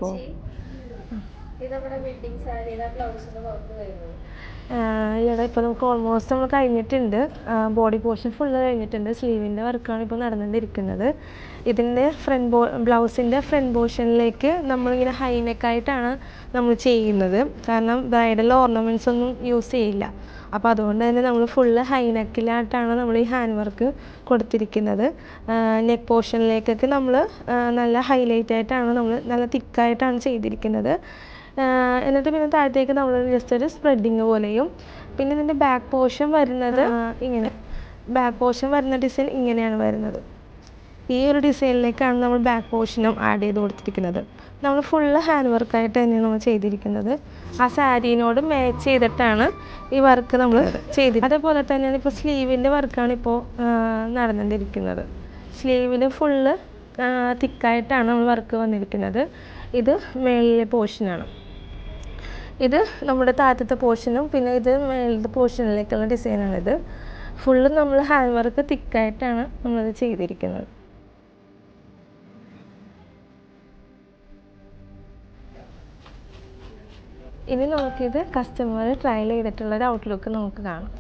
നോക്കോ. ഇവിടെ ഇപ്പോൾ നമുക്ക് ഓൾമോസ്റ്റ് നമ്മൾ കഴിഞ്ഞിട്ടുണ്ട്. ബോഡി പോർഷൻ ഫുള്ള് കഴിഞ്ഞിട്ടുണ്ട്. സ്ലീവിൻ്റെ വർക്കാണ് ഇപ്പോൾ നടന്നുകൊണ്ടിരിക്കുന്നത്. ഇതിൻ്റെ ബ്ലൗസിൻ്റെ ഫ്രണ്ട് പോർഷനിലേക്ക് നമ്മളിങ്ങനെ ഹൈനെക്കായിട്ടാണ് നമ്മൾ ചെയ്യുന്നത്. കാരണം ബ്രൈഡൽ ഓർണമെൻറ്റ്സ് ഒന്നും യൂസ് ചെയ്യില്ല. അപ്പോൾ അതുകൊണ്ട് തന്നെ നമ്മൾ ഫുള്ള് ഹൈനെക്കിലായിട്ടാണ് നമ്മൾ ഈ ഹാൻഡ് വർക്ക് കൊടുത്തിരിക്കുന്നത്. നെക്ക് പോർഷനിലേക്കൊക്കെ നമ്മൾ നല്ല ഹൈലൈറ്റ് ആയിട്ടാണ് നമ്മൾ നല്ല തിക്കായിട്ടാണ് ചെയ്തിരിക്കുന്നത്. എന്നിട്ട് പിന്നെ താഴത്തേക്ക് നമ്മൾ ജസ്റ്റ് ഒരു സ്പ്രെഡിങ് പോലെയും. പിന്നെ ഇതിൻ്റെ ബാക്ക് പോർഷൻ വരുന്നത് ഇങ്ങനെ, ബാക്ക് പോർഷൻ വരുന്ന ഡിസൈൻ ഇങ്ങനെയാണ് വരുന്നത്. ഈ ഒരു ഡിസൈനിലേക്കാണ് നമ്മൾ ബാക്ക് പോർഷനും ആഡ് ചെയ്ത് കൊടുത്തിരിക്കുന്നത്. നമ്മൾ ഫുള്ള് ഹാൻഡ് വർക്കായിട്ട് തന്നെയാണ് നമ്മൾ ചെയ്തിരിക്കുന്നത്. ആ സാരീനോട് മാച്ച് ചെയ്തിട്ടാണ് ഈ വർക്ക് നമ്മൾ ചെയ്തിരിക്കുന്നത്. അതേപോലെ തന്നെയാണ് ഇപ്പോൾ സ്ലീവിൻ്റെ വർക്കാണ് ഇപ്പോൾ നടന്നുകൊണ്ടിരിക്കുന്നത്. സ്ലീവിൽ ഫുള്ള് തിക്കായിട്ടാണ് നമ്മൾ വർക്ക് വന്നിരിക്കുന്നത്. ഇത് മേളിലെ പോർഷനാണ്. ഇത് നമ്മുടെ താഴത്തെ പോർഷനും പിന്നെ ഇത് മേളത്തെ പോർഷനിലേക്കുള്ള ഡിസൈനാണിത്. ഫുള്ള് നമ്മൾ ഹാൻഡ് വർക്ക് തിക്കായിട്ടാണ് നമ്മളത് ചെയ്തിരിക്കുന്നത്. ഇനി നമുക്കിത് കസ്റ്റമർ ട്രയൽ ചെയ്തിട്ടുള്ളൊരു ഔട്ട്ലുക്ക് നമുക്ക് കാണാം.